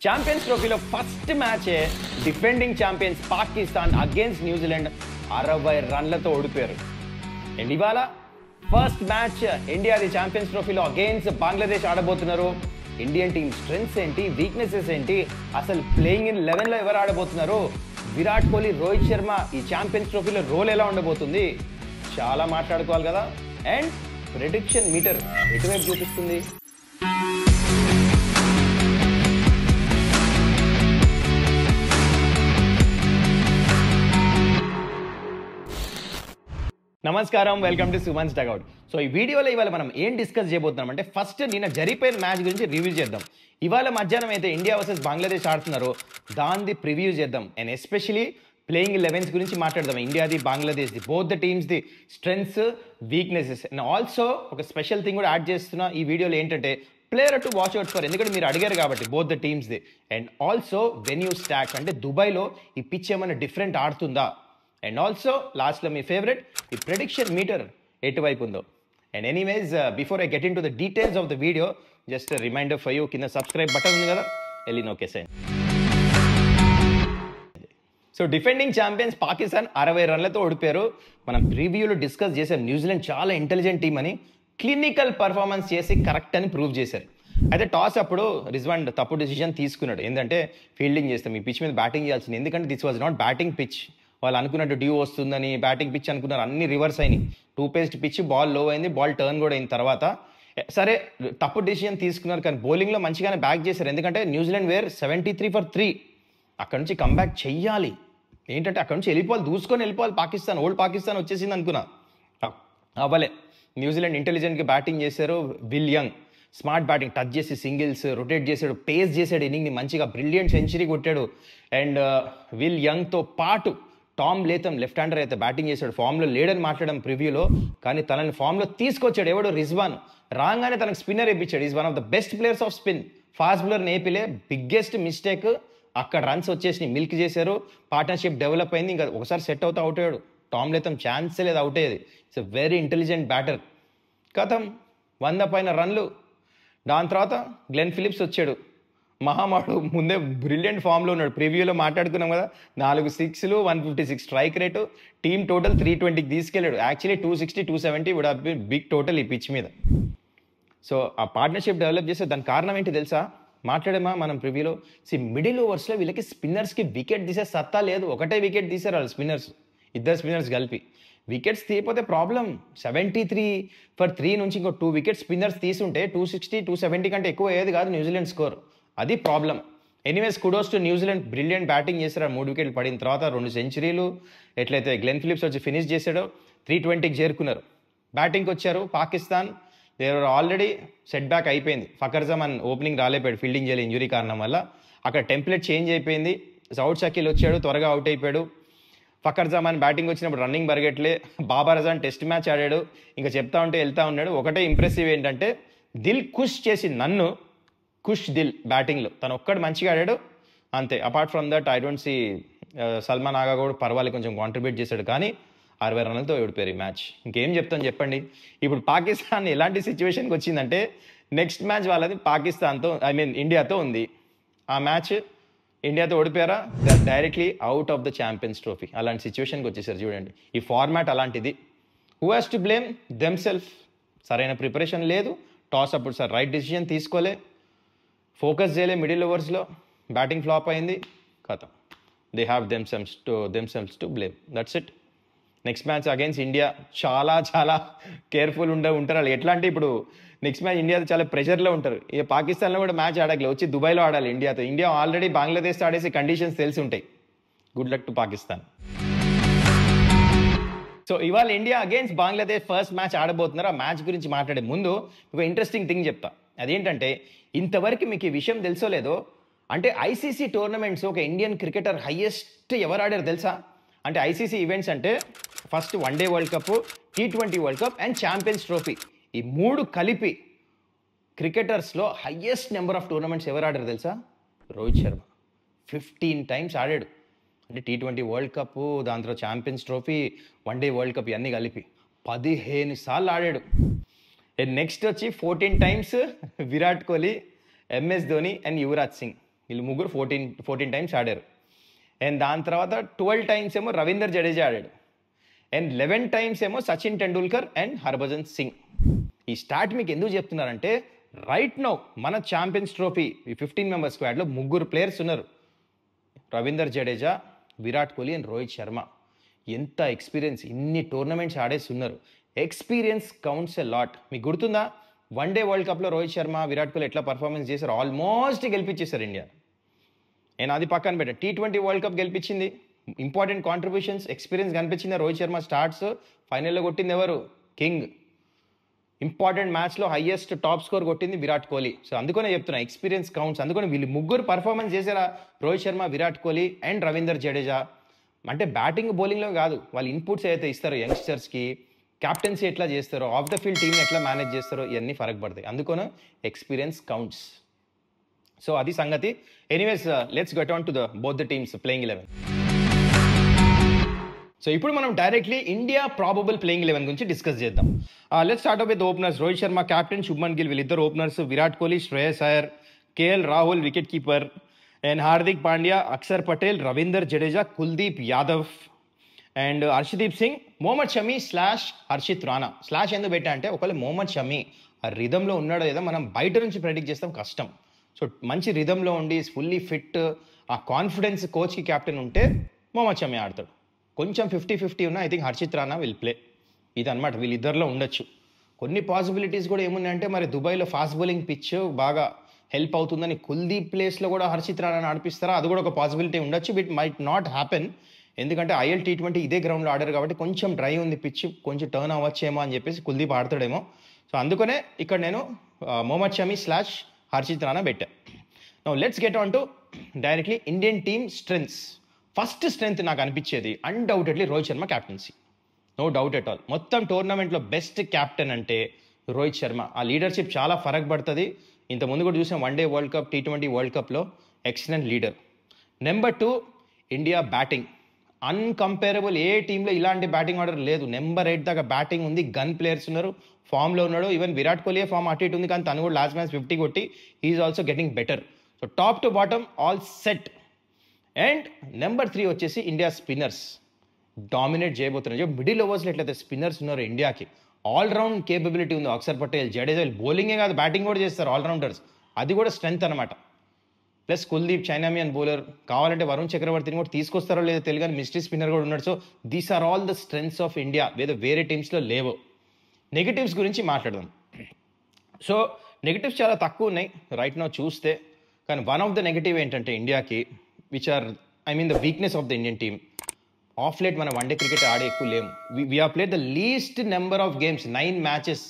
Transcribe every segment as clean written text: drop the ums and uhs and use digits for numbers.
Champions ట్రోఫీలో first మ్యాచే defending champions Pakistan against New Zealand 60 రన్లతో ఓడిపోయారు. అండ్ ఇవాళ ఫస్ట్ మ్యాచ్ ఇండియాది ఛాంపియన్స్ ట్రోఫీలో అగేన్స్ట్ బంగ్లాదేశ్ ఆడబోతున్నారు. ఇండియన్ టీమ్ స్ట్రెంగ్స్ ఏంటి, వీక్నెసెస్ ఏంటి, అసలు ప్లేయింగ్ ఇన్ 11లో ఎవరు ఆడబోతున్నారు, విరాట్ కోహ్లీ, రోహిత్ శర్మ ఈ ఛాంపియన్స్ ట్రోఫీలో రోల్ ఎలా ఉండబోతుంది, చాలా మాట్లాడుకోవాలి కదా. అండ్ ప్రెడిక్షన్ మీటర్ ఎటువైపు చూపిస్తుంది? నమస్కారం, welcome to Suman's dugout. So ఈ వీడియోలో ఇవాళ మనం ఏం డిస్కస్ చేయబోతున్నాం అంటే, ఫస్ట్ నిన్న జరిపోయిన మ్యాచ్ గురించి రివ్యూ చేద్దాం. ఇవాళ మధ్యాహ్నం అయితే ఇండియా వర్సెస్ బంగ్లాదేశ్ ఆడుతున్నారో దాన్ని ప్రివ్యూ చేద్దాం. అండ్ ఎస్పెషలీ ప్లేయింగ్ 11s గురించి మాట్లాడదాం. ఇండియాది, బంగ్లాదేశ్ది, బోత్ ద టీమ్స్ది స్ట్రెంగ్స్, వీక్నెసెస్. అండ్ ఆల్సో ఒక స్పెషల్ థింగ్ కూడా యాడ్ చేస్తున్నా ఈ వీడియోలో, ఏంటంటే player to watch out for, ఎందుకంటే మీరు అడిగారు కాబట్టి బోత్ ద టీమ్స్ది. అండ్ ఆల్సో వెన్యూ స్టాక్, అంటే దుబాయ్లో ఈ పిచ్ ఏమైనా డిఫరెంట్ ఆడుతుందా. అండ్ ఆల్సో లాస్ట్లో మీ ఫేవరెట్ ఈ ప్రెడిక్షన్ మీటర్ ఎటువైపు ఉందో. And anyways before I get in to the details of the video, just reminder for you, కింద సబ్స్క్రైబ్ బటన్ ఉంది కదా, వెళ్ళి నొక్కేసేయండి. సో డిఫెండింగ్ ఛాంపియన్స్ పాకిస్తాన్ 60 రన్లతో ఓడిపోయారు. మనం ప్రీవ్యూలో డిస్కస్ చేసాం, న్యూజిలాండ్ చాలా ఇంటెలిజెంట్ టీమ్ అని, క్లినికల్ పర్ఫార్మెన్స్ చేసి కరెక్ట్ అని ప్రూవ్ చేశారు. అయితే టాస్ అప్పుడు రిజ్వాన్ తప్పు డిసిజన్ తీసుకున్నాడు. ఏంటంటే ఫీల్డింగ్ చేస్తాం, ఈ పిచ్ మీద బ్యాటింగ్ చేయాల్సింది, ఎందుకంటే this was not batting pitch. వాళ్ళు అనుకున్నట్టు డ్యూ వస్తుందని బ్యాటింగ్ పిచ్ అనుకున్నారు, అన్ని రివర్స్ అయినాయి. 2 పేస్డ్ పిచ్, బాల్ లో అయింది, బాల్ టర్న్ కూడా అయిన తర్వాత సరే తప్పు డిసిజన్ తీసుకున్నారు, కానీ బౌలింగ్లో మంచిగానే బ్యాక్ చేశారు. ఎందుకంటే న్యూజిలాండ్ వేర్ 73 for 3, అక్కడ నుంచి కంబ్యాక్ చెయ్యాలి. ఏంటంటే అక్కడ నుంచి వెళ్ళిపోవాలి, దూసుకొని వెళ్ళిపోవాలి పాకిస్తాన్, ఓల్డ్ పాకిస్తాన్ వచ్చేసింది అనుకున్నా, అవ్వలే. న్యూజిలాండ్ ఇంటెలిజెంట్గా బ్యాటింగ్ చేశారు. Will young smart batting, touch చేసి సింగిల్స్, రొటేట్ చేశాడు, పేస్ చేశాడు ఇన్నింగ్ని మంచిగా, బ్రిలియంట్ సెంచరీ కొట్టాడు. అండ్ విల్ యంగ్తో పాటు టామ్ లేథమ్ లెఫ్ట్ హ్యాండర్ అయితే బ్యాటింగ్ చేశాడు. ఫామ్లో లేడని మాట్లాడడం ప్రివ్యూలో, కానీ తనని ఫామ్లో తీసుకొచ్చాడు. ఎవడు? రిజ్వాన్. రాగానే తనకు స్పిన్నర్ వేయించాడు. Is one of the best players of spin. Fast bowler నేపిలే, బిగ్గెస్ట్ మిస్టేక్ అక్కడ. రన్స్ వచ్చేసి మిల్క్ చేశారు, పార్ట్నర్షిప్ డెవలప్ అయింది. ఇంకా ఒకసారి సెట్ అవుతా అవుట్ అయ్యాడు. టామ్ లేథమ్ ఛాన్సే లేదు అవుట్ అయ్యేది. It's a very intelligent batter. కథం 100 పైన రన్లు. దాని తర్వాత గ్లెన్ ఫిలిప్స్ వచ్చాడు. మహామాడు ముందే బ్రిలియంట్ ఫామ్లో ఉన్నాడు. ప్రివ్యూలో మాట్లాడుకున్నాం కదా, 4 సిక్స్లు, 156 స్ట్రైక్ రేటు, టీమ్ టోటల్ 320కి తీసుకెళ్ళాడు. Actually 260, 270 would have been big total ఈ పిచ్ మీద. సో ఆ పార్ట్నర్షిప్ డెవలప్ చేస్తే దానికి కారణం ఏంటి తెలుసా? మాట్లాడేమా మనం ప్రివ్యూలో. మిడిల్ ఓవర్స్లో వీళ్ళకి స్పిన్నర్స్కి వికెట్ తీసే సత్తా లేదు. ఒకటే వికెట్ తీసారు వాళ్ళు స్పిన్నర్స్, ఇద్దరు స్పిన్నర్స్ కలిపి. Wickets తీయకపోతే problem. 73 for 3 నుంచి ఇంకో 2 వికెట్స్ స్పిన్నర్స్ తీసుంటే 260, 270 కంటే ఎక్కువ అయ్యేది కాదు న్యూజిలాండ్ స్కోర్. అది problem. Anyways kudos to New Zealand, brilliant batting చేశారు. 3 వికెట్లు పడిన తర్వాత 2 సెంచరీలు. ఎట్లయితే గ్లెన్ ఫిలిప్స్ వచ్చి ఫినిష్ చేశాడో 320కి చేరుకున్నారు. బ్యాటింగ్కి వచ్చారు పాకిస్తాన్. దేవర్ ఆల్రెడీ సెట్ బ్యాక్ అయిపోయింది. ఫకర్ జమాన్ ఓపెనింగ్ రాలేపోయాడు, ఫీల్డింగ్ చేయాలి ఇంజురీ కారణం వల్ల. అక్కడ టెంప్లెట్ చేంజ్ అయిపోయింది. సౌద్ షకీల్ వచ్చాడు, త్వరగా అవుట్ అయిపోయాడు. ఫకర్ జమాన్ బ్యాటింగ్ వచ్చినప్పుడు రన్నింగ్ బరిగెట్లే. బాబర్ అజాన్ టెస్ట్ మ్యాచ్ ఆడాడు, ఇంకా చెప్తా ఉంటే వెళ్తా ఉన్నాడు. ఒకటే ఇంప్రెసివ్ ఏంటంటే, దిల్ ఖుష్ చేసి నన్ను, ఖుష్ దిల్ బ్యాటింగ్లో తను ఒక్కడు మంచిగా ఆడాడు అంతే. Apart from that I don't see Salman Agha కూడా పర్వాలేదు, కొంచెం కాంట్రిబ్యూట్ చేశాడు. కానీ 60 రన్లతో ఓడిపోయారు ఈ మ్యాచ్. ఇంకేం చెప్తాను చెప్పండి. ఇప్పుడు పాకిస్తాన్ ఎలాంటి సిచ్యువేషన్కి వచ్చిందంటే, నెక్స్ట్ మ్యాచ్ వాళ్ళది పాకిస్తాన్తో, ఇండియాతో ఉంది. ఆ మ్యాచ్ ఇండియాతో ఓడిపోయారా, directly out of the champions trophy. అలాంటి సిచ్యువేషన్కి వచ్చేసారు చూడండి. ఈ ఫార్మాట్ అలాంటిది. Who has to blame themself. సరైన ప్రిపరేషన్ లేదు. టాస్ అప్పుడు సార్ రైట్ డిసిజన్ తీసుకోలే, ఫోకస్ చేయలే మిడిల్ ఓవర్స్లో, బ్యాటింగ్ ఫ్లాప్ అయింది, ఖతం. They have themselves to blame, that's it. Next match against India చాలా చాలా కేర్ఫుల్ ఉంటారు వాళ్ళు. ఎట్లా అంటే ఇప్పుడు నెక్స్ట్ మ్యాచ్ ఇండియాతో చాలా ప్రెషర్లో ఉంటారు. ఇక పాకిస్తాన్లో కూడా మ్యాచ్ ఆడగలే, వచ్చి దుబాయ్లో ఆడాలి ఇండియాతో. ఇండియా ఆల్రెడీ బంగ్లాదేశ్తో ఆడేసి కండిషన్స్ తెలిసి ఉంటాయి. Good luck to Pakistan. So ఇవాళ India against Bangladesh first match ఆడబోతున్నారు. ఆ మ్యాచ్ గురించి మాట్లాడే ముందు ఒక ఇంట్రెస్టింగ్ థింగ్ చెప్తా. అదేంటంటే, ఇంతవరకు మీకు ఈ విషయం తెలుసో లేదో, అంటే ఐసీసీ టోర్నమెంట్స్ ఒక ఇండియన్ క్రికెటర్ హైయెస్ట్ ఎవరు ఆడారు తెలుసా? అంటే ఐసీసీ ఈవెంట్స్ అంటే first one day world cup, T20 world cup and champions trophy, ఈ 3 కలిపి క్రికెటర్స్లో హైయెస్ట్ నెంబర్ ఆఫ్ టోర్నమెంట్స్ ఎవరు ఆడారు తెలుసా? రోహిత్ శర్మ 15 టైమ్స్ ఆడాడు. అంటే T20 వరల్డ్ కప్, దాని తర్వాత champions trophy, one day world cup ఇవన్నీ కలిపి 15 సార్లు ఆడాడు. నెక్స్ట్ వచ్చి 14 times Virat Kohli, MS Dhoni and Yuvraj Singh. వీళ్ళు ముగ్గురు 14 టైమ్స్ ఆడారు. అండ్ దాని తర్వాత 12 టైమ్స్ ఏమో రవీందర్ జడేజా ఆడాడు. అండ్ 11 టైమ్స్ ఏమో సచిన్ టెండూల్కర్ అండ్ హర్భజన్ సింగ్. ఈ స్టార్ట్ మీకు ఎందుకు చెప్తున్నారంటే రైట్ నౌ మన ఛాంపియన్స్ ట్రోఫీ ఈ 15 మెంబర్ స్క్వాడ్లో ముగ్గురు ప్లేయర్స్ ఉన్నారు. రవీందర్ జడేజా, విరాట్ కోహ్లీ అండ్ రోహిత్ శర్మ. ఎంత ఎక్స్పీరియన్స్, ఇన్ని టోర్నమెంట్స్ ఆడేసి ఉన్నారు. Experience counts a lot. మీకు గుర్తుందా వన్డే వరల్డ్ కప్లో రోహిత్ శర్మ, విరాట్ కోహ్లీ ఎట్లా పర్ఫార్మెన్స్ చేశారు? ఆల్మోస్ట్ గెలిపించేశారు ఇండియా. నేను అది పక్కన పెట్టా. T20 వరల్డ్ కప్ గెలిపించింది. ఇంపార్టెంట్ కాంట్రిబ్యూషన్స్, ఎక్స్పీరియన్స్ కనిపించింది. రోహిత్ శర్మ స్టార్ట్స్ ఫైనల్లో కొట్టింది ఎవరు? కింగ్. ఇంపార్టెంట్ మ్యాచ్లో హైయెస్ట్ టాప్ స్కోర్ కొట్టింది విరాట్ కోహ్లీ. సో అందుకనే చెప్తున్నా ఎక్స్పీరియన్స్ కౌంట్స్. అందుకని వీళ్ళు ముగ్గురు పర్ఫార్మెన్స్ చేశారా? రోహిత్ శర్మ, విరాట్ కోహ్లీ అండ్ రవీందర్ జడేజా. అంటే బ్యాటింగ్ బౌలింగ్లో కాదు, వాళ్ళు ఇన్పుట్స్ ఏదైతే ఇస్తారో యంగ్స్టర్స్కి, క్యాప్టెన్సీ ఎట్లా చేస్తారో, ఆఫ్ ద ఫీల్డ్ టీమ్ని ఎట్లా మేనేజ్ చేస్తారో ఇవన్నీ ఫరక్ పడతాయి. అందుకని ఎక్స్పీరియన్స్ కౌంట్స్. సో అది సంగతి. Anyways let's get on to both the teams playing 11. So ఇప్పుడు మనం డైరెక్ట్లీ ఇండియా ప్రాబబుల్ ప్లేయింగ్ 11 గురించి డిస్కస్ చేద్దాం. Let's start with openers. Rohit Sharma captain, Shubman Gill వీళ్ళిద్దరు openers. Virat Kohli, Shreyas Iyer, KL Rahul wicket keeper and Hardik Pandya, Axar Patel, Ravinder Jadeja, Kuldeep Yadav and Harshdeep Singh, Mohammed Shami slash Harshit Rana. Slash ఎందుకు పెట్టా అంటే ఒకవేళ మొహమ్మద్ షమీ ఆ రిధంలో ఉన్నాడో ఏదో మనం బయట నుంచి ప్రెడిక్ట్ చేస్తాం, కష్టం. సో మంచి రిధంలో ఉండి ఫుల్లీ ఫిట్, ఆ కాన్ఫిడెన్స్ కోచ్కి క్యాప్టెన్ ఉంటే మొహమ్మద్ షమీ ఆడతాడు. కొంచెం 50-50 ఉన్నా I think Harshit Rana will play. ఇది అనమాట, వీళ్ళిద్దరిలో ఉండొచ్చు. కొన్ని పాసిబిలిటీస్ కూడా ఏమున్నాయంటే మరి దుబాయ్లో ఫాస్ట్ బౌలింగ్ పిచ్ బాగా హెల్ప్ అవుతుందని కుల్దీప్ ప్లేస్లో కూడా హర్షిత్ రాణా నడిపిస్తారా? అది కూడా ఒక పాసిబిలిటీ ఉండొచ్చు. But might not happen. ఎందుకంటే IL T20 ఇదే గ్రౌండ్లో ఆడారు కాబట్టి కొంచెం డ్రై ఉంది పిచ్, కొంచెం టర్న్ అవ్వచ్చేమో అని చెప్పేసి కుల్దీప్ ఆడతాడేమో. సో అందుకనే ఇక్కడ నేను మొహమ్మద్ షమీ స్లాష్ హర్షిత్ రాణా పెట్టా. Now let's get on to directly Indian team strengths. First strength నాకు అనిపించేది undoubtedly Rohit Sharma captaincy. No doubt at all. మొత్తం టోర్నమెంట్లో బెస్ట్ క్యాప్టెన్ అంటే రోహిత్ శర్మ. ఆ లీడర్షిప్ చాలా ఫరక్ పడుతుంది. ఇంతకుముందు కూడా చూసాం one day world cup, T20 world కప్లో excellent leader. Number 2 India batting uncomparable. ఏ టీంలో ఇలాంటి బ్యాటింగ్ ఆర్డర్ లేదు. నెంబర్ 8 దాకా బ్యాటింగ్ ఉంది, గన్ ప్లేయర్స్ ఉన్నారు, ఫామ్లో ఉన్నాడు. ఈవెన్ విరాట్ కోహ్లీ ఫామ్ అటు ఇటు ఉంది, కానీ తను కూడా లాస్ట్ మ్యాచ్ 50 కొట్టి is also getting better. So top to bottom all set. And number 3 వచ్చేసి ఇండియా స్పిన్నర్స్ డామినేట్ చేయబోతున్నారు. మిడిల్ ఓవర్స్లో ఎట్లయితే స్పిన్నర్స్ ఉన్నారు ఇండియాకి, ఆల్రౌండ్ కేపబిలిటీ ఉంది. అక్షర్ పటేల్, జడేజా బౌలింగే కాదు బ్యాటింగ్ కూడా చేస్తారు, ఆల్రౌండర్స్. అది కూడా స్ట్రెంత్ అనమాట. ప్లస్ కుల్దీప్ చైనామియన్ బౌలర్, కావాలంటే వరుణ్ చక్రవర్తిని కూడా తీసుకొస్తారో లేదో తెలియదు, మిస్టరీ స్పిన్నర్ కూడా ఉన్నాడు. So these are all the strengths of India, వేరే టీమ్స్లో లేవు. నెగిటివ్స్ గురించి మాట్లాడదాం. సో నెగిటివ్స్ చాలా తక్కువ ఉన్నాయి రైట్ నౌ చూస్తే. కానీ వన్ ఆఫ్ ద నెగిటివ్ ఏంటంటే ఇండియాకి, which are the weakness of the Indian team. Of late మన వన్డే క్రికెట్ ఆడే ఎక్కువ లేము. We have played the least number of games, 9 matches.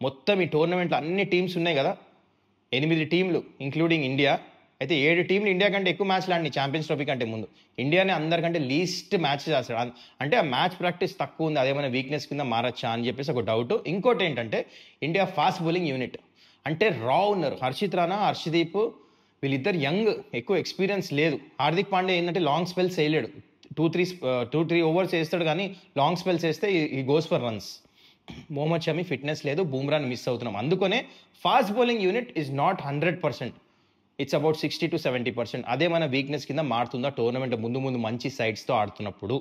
మొత్తం ఈ టోర్నమెంట్లో అన్ని టీమ్స్ ఉన్నాయి కదా, 8 టీంలు ఇంక్లూడింగ్ ఇండియా. అయితే 7 టీంలు ఇండియా కంటే ఎక్కువ మ్యాచ్లు ఆడినాయి ఛాంపియన్స్ ట్రోఫీ కంటే ముందు. ఇండియానే అందరికంటే లీస్ట్ మ్యాచెస్ ఆడాడు. అంటే ఆ మ్యాచ్ ప్రాక్టీస్ తక్కువ ఉంది, అదేమైనా వీక్నెస్ కింద మారచ్చా అని చెప్పేసి ఒక డౌట్. ఇంకోటి ఏంటంటే ఇండియా ఫాస్ట్ బౌలింగ్ యూనిట్ అంటే రా ఉన్నారు. హర్షిత్ రాణా, హర్షదీప్ వీళ్ళిద్దరు యంగ్, ఎక్కువ ఎక్స్పీరియన్స్ లేదు. హార్దిక్ పాండే ఏంటంటే లాంగ్ స్పెల్స్ వేయలేడు, 2-3 ఓవర్స్ వేస్తాడు, కానీ లాంగ్ స్పెల్స్ వేస్తే he goes for runs. Mohammed Shami fitness లేదు, బూమ్రాని మిస్ అవుతున్నాం. అందుకనే fast bowling unit is not 100%. It's about 60-70%. అదే మన వీక్నెస్ కింద మారుతుందా టోర్నమెంట్ ముందు మంచి సైడ్స్తో ఆడుతున్నప్పుడు.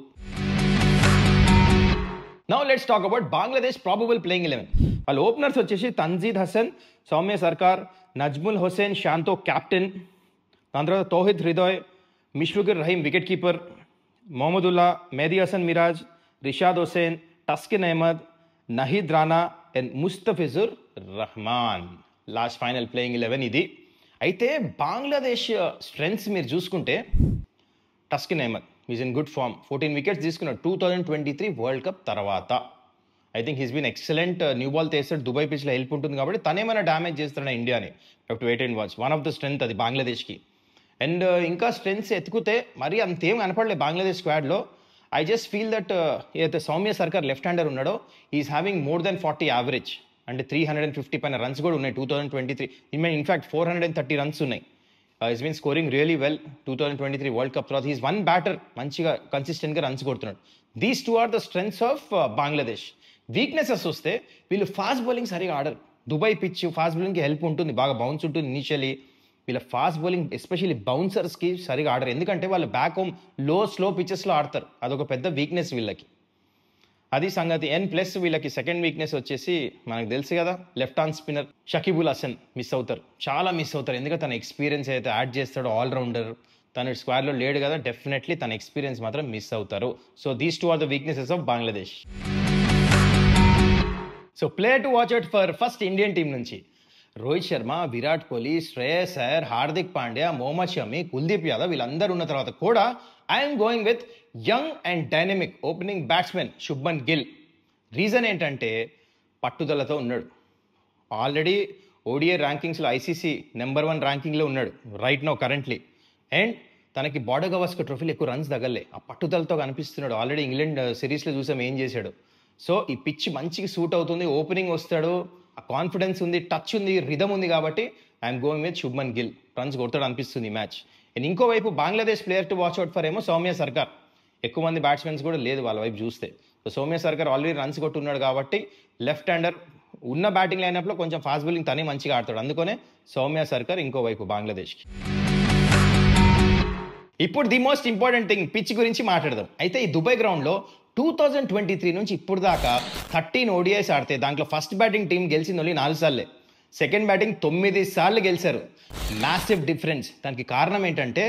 Now let's talk about Bangladesh probable playing 11. వాళ్ళ ఓపెనర్స్ వచ్చేసి తన్జీద్ హసన్, సౌమ్య సర్కార్, నజ్ముల్ హుసేన్ షాంతో క్యాప్టెన్, దాని తర్వాత Towhid Hridoy, Mushfiqur Rahim wicket keeper, Mahmudullah, Mehidy Hasan Miraz, Rishad Hossain, Taskin Ahmed, Nahid Rana and Mustafizur Rahman. Last final playing 11 ఇది. అయితే బంగ్లాదేశ్ స్ట్రెంగ్స్ మీరు చూసుకుంటే Taskin Ahmed is in good form, 14 wickets తీసుకున్నాడు 2023 వరల్డ్ కప్ తర్వాత. I think he's been excellent. New ball తీస్తాడు, దుబాయ్ పిచ్లో హెల్ప్ ఉంటుంది కాబట్టి తనేమైనా డ్యామేజ్ చేస్తాడు ఇండియాని. To wait and watch. One of the strength అది బంగ్లాదేశ్కి. అండ్ ఇంకా స్ట్రెంగ్స్ ఎత్తుకుతే మరీ అంతేం కనపడలేదు బంగ్లాదేశ్ స్క్వాడ్లో. ఐ జస్ట్ ఫీల్ దట్ ఏదైతే సౌమ్య సర్కార్ లెఫ్ట్ హ్యాండర్ ఉన్నాడో is having more than 40 average. అంటే 350 పైన రన్స్ కూడా ఉన్నాయి 2023. ఇన్ఫాక్ట్ 430 రన్స్ ఉన్నాయి. Is been scoring really well 2023 world cup తర్వాత. ఈజ్ వన్ బ్యాటర్, మంచిగా కన్సిస్టెంట్గా రన్స్ కొడుతున్నాడు. These 2 are the strengths of Bangladesh. Weaknesses వస్తే వీళ్ళు ఫాస్ట్ బౌలింగ్ సరిగా ఆడరు. దుబాయ్ పిచ్ ఫాస్ట్ బౌలింగ్కి హెల్ప్ ఉంటుంది, బాగా బౌన్స్ ఉంటుంది ఇనిషియలీ. వీళ్ళ ఫాస్ట్ బౌలింగ్ ఎస్పెషల్లీ బౌన్సర్స్కి సరిగా ఆడరు, ఎందుకంటే వాళ్ళు బ్యాక్ హోమ్ స్లో పిచెస్లో ఆడతారు. అదొక పెద్ద వీక్నెస్ వీళ్ళకి. అది సంగతి. ప్లస్ వీళ్ళకి సెకండ్ వీక్నెస్ వచ్చేసి మనకు తెలుసు కదా, left arm spinner Shakibul Hasan miss అవుతారు, చాలా మిస్ అవుతారు. ఎందుకంటే తన ఎక్స్పీరియన్స్ అయితే యాడ్ చేస్తాడో, ఆల్రౌండర్, తన స్క్వాడ్లో లేడు కదా, డెఫినెట్లీ తన ఎక్స్పీరియన్స్ మాత్రం మిస్ అవుతారు. So these two are the weaknesses of Bangladesh. So player to watch out for first Indian team నుంచి రోహిత్ శర్మ, విరాట్ కోహ్లీ, శ్రేయస్ అయ్యర్, హార్దిక్ పాండ్యా, మొహమ్మద్ షమి, కుల్దీప్ యాదవ్ వీళ్ళందరూ ఉన్న తర్వాత కూడా I'm going with young and dynamic opening batsmen Shubman Gill. Reason ఏంటంటే పట్టుదలతో ఉన్నాడు. ఆల్రెడీ ఓడిఐ ర్యాంకింగ్స్లో ఐసీసీ నెంబర్ 1 ర్యాంకింగ్లో ఉన్నాడు రైట్ నౌ కరెంట్లీ. అండ్ తనకి బార్డర్ గవాస్కర్ ట్రోఫీలో ఎక్కువ రన్స్ తగలే, ఆ పట్టుదలతో కనిపిస్తున్నాడు. ఆల్రెడీ ఇంగ్లాండ్ సిరీస్లో చూసాం ఏం చేశాడు. సో ఈ పిచ్ మంచిగా సూట్ అవుతుంది, ఓపెనింగ్ వస్తాడు, ఆ కాన్ఫిడెన్స్ ఉంది, టచ్ ఉంది, రిథమ్ ఉంది, కాబట్టి I'm going with Shubman Gill. Runs కొడతాడు అనిపిస్తుంది ఈ మ్యాచ్. అండ్ ఇంకోవైపు Bangladesh player to watch out for ఏమో సౌమ్య సర్కార్. ఎక్కువ మంది బ్యాట్స్మెన్స్ కూడా లేదు వాళ్ళ వైపు చూస్తే. సో సౌమ్య సర్కార్ ఆల్రెడీ రన్స్ కొట్టున్నాడు కాబట్టి లెఫ్ట్ హ్యాండర్ ఉన్న బ్యాటింగ్ లైనప్లో కొంచెం ఫాస్ట్ బౌలింగ్ తనే మంచిగా ఆడతాడు, అందుకనే సౌమ్య సర్కార్ ఇంకోవైపు బంగ్లాదేశ్కి. ఇప్పుడు the most important thing, pitch గురించి మాట్లాడదాం. అయితే ఈ దుబాయ్ గ్రౌండ్లో 2023 నుంచి ఇప్పుడు దాకా 13 ODIs ఆడితే దాంట్లో ఫస్ట్ బ్యాటింగ్ టీం గెలిచింది ఓన్లీ 4 సార్లే, సెకండ్ బ్యాటింగ్ 9 సార్లు గెలిచారు. Massive difference. దానికి కారణం ఏంటంటే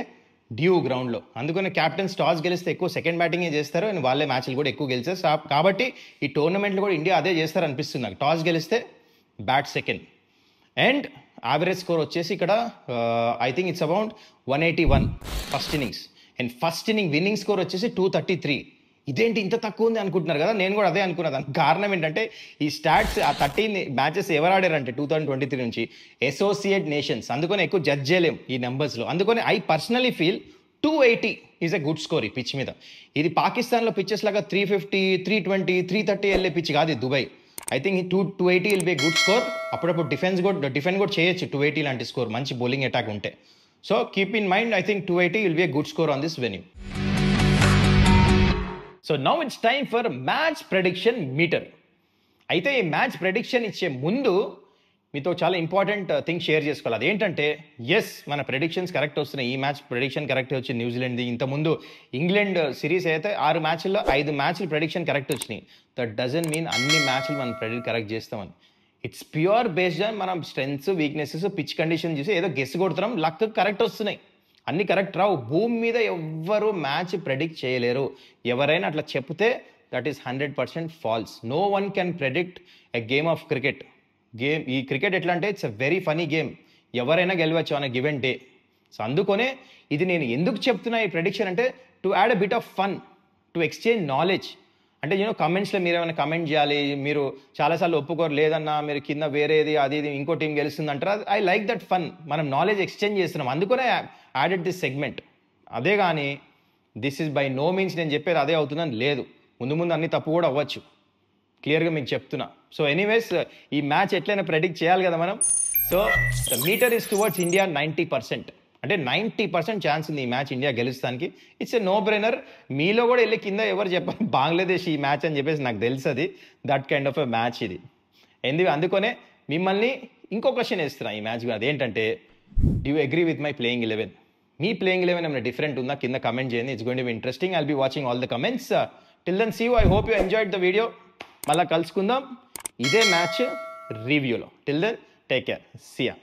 డ్యూ గ్రౌండ్లో. అందుకని క్యాప్టెన్స్ టాస్ గెలిస్తే ఎక్కువ సెకండ్ బ్యాటింగే చేస్తారు, అండ్ వాళ్ళే మ్యాచ్లు కూడా ఎక్కువ గెలిచారు. కాబట్టి ఈ టోర్నమెంట్లో కూడా ఇండియా అదే చేస్తారు అనిపిస్తుంది నాకు. టాస్ గెలిస్తే bat second. And average score వచ్చేసి ఇక్కడ I think it's about 181 first innings. And first inning winnowing score వచ్చేసి 233. ఇదేంటి ఇంత తక్కువ ఉంది అనుకుంటున్నారు కదా, నేను కూడా అదే అనుకున్నా. దానికి కారణం ఏంటంటే ఈ స్టాట్స్ ఆ 13 మ్యాచెస్ ఎవరు ఆడారంటే 2023 నుంచి అసోసియేట్ నేషన్స్, అందుకని ఎక్కువ జడ్జ్ చేయలేం ఈ నెంబర్స్లో. అందుకని I personally feel 280 is a good score ఈ పిచ్ మీద. ఇది పాకిస్తాన్లో పిచ్చెస్ లాగా 350, 320, 330 వెళ్ళే పిచ్ కాదు ఇది Dubai. I think 280 will be a good score. అప్పుడప్పుడు డిఫెండ్ కూడా చేయొచ్చు 280 లాంటి స్కోర్, మంచి బౌలింగ్ అటాక్ ఉంటే. So keep in mind, I think 280 will be a good score on this venue. So now it's time for match prediction meter. అయితే ఈ match prediction ఇచ్చే ముందు మీతో చాలా ఇంపార్టెంట్ థింగ్ షేర్ చేసుకోవాలి. అదేంటంటే ఎస్, మన ప్రెడిక్షన్స్ కరెక్ట్ వస్తున్నాయి. ఈ మ్యాచ్ ప్రెడిక్షన్ కరెక్ట్ వచ్చింది న్యూజిలాండ్ది. ఇంతకుముందు ఇంగ్లాండ్ సిరీస్ అయితే 6 మ్యాచ్ల్లో 5 మ్యాచ్లు ప్రెడిక్షన్ కరెక్ట్ వచ్చినాయి. దట్ డజంట్ మీన్ అన్ని మ్యాచ్లు మనం కరెక్ట్ చేస్తామని. ఇట్స్ ప్యూర్ బేస్డ్ ఆన్ మనం స్ట్రెంగ్స్, వీక్నెసెస్, పిచ్ కండిషన్ చూసి ఏదో గెస్ కొడుతున్నాం, లక్ కరెక్ట్ వస్తున్నాయి. అన్ని కరెక్ట్ రావు. భూమి మీద ఎవ్వరు మ్యాచ్ ప్రెడిక్ట్ చేయలేరు. ఎవరైనా అట్లా చెప్తే that is 100% false. No one can predict a game of cricket. ఈ క్రికెట్ ఎట్లా అంటే it's a very funny game, ఎవరైనా గెలవచ్చు on a given day. So అందుకనే ఇది నేను ఎందుకు చెప్తున్నా ఈ ప్రెడిక్షన్ అంటే to add a bit of fun, to exchange knowledge. అంటే కమెంట్స్లో మీరు ఏమైనా కమెంట్ చేయాలి, మీరు చాలాసార్లు ఒప్పుకోరు, లేదన్నా మీరు కింద వేరేది అది ఇది ఇంకో టీం గెలుస్తుంది అంటారు. I like that fun. మనం నాలెడ్జ్ ఎక్స్చేంజ్ చేస్తున్నాం, అందుకనే యాడెడ్ దిస్ సెగ్మెంట్. అదే కానీ this is by no means నేను చెప్పేది అదే అవుతుందని లేదు. ముందు అన్ని తప్పు కూడా అవ్వచ్చు, క్లియర్గా మీకు చెప్తున్నా. సో ఎనీవేస్, ఈ మ్యాచ్ ఎట్లయినా ప్రెడిక్ట్ చేయాలి కదా మనం. So the meter is towards India 90%. అంటే 90% ఛాన్స్ ఉంది ఈ మ్యాచ్ ఇండియా గెలుస్తానికి. It's a no brainer. మీలో కూడా వెళ్ళి కింద ఎవరు చెప్పారు బంగ్లాదేశ్ ఈ మ్యాచ్ అని చెప్పేసి నాకు తెలుసు అది that kind of a match ఇది. అందుకనే మిమ్మల్ని ఇంకో క్వశ్చన్ వేస్తున్నా ఈ మ్యాచ్. అదేంటంటే, do you agree with my playing 11? మీ ప్లేయింగ్ 11 ఏమైనా డిఫరెంట్ ఉందా కింద కమెంట్ చేయండి. It's going to be interesting. I'll be watching all the comments. Till then see you. I hope you enjoyed the video. మళ్ళీ కలుసుకుందాం ఇదే match రివ్యూలో. Till then take care. See yeah.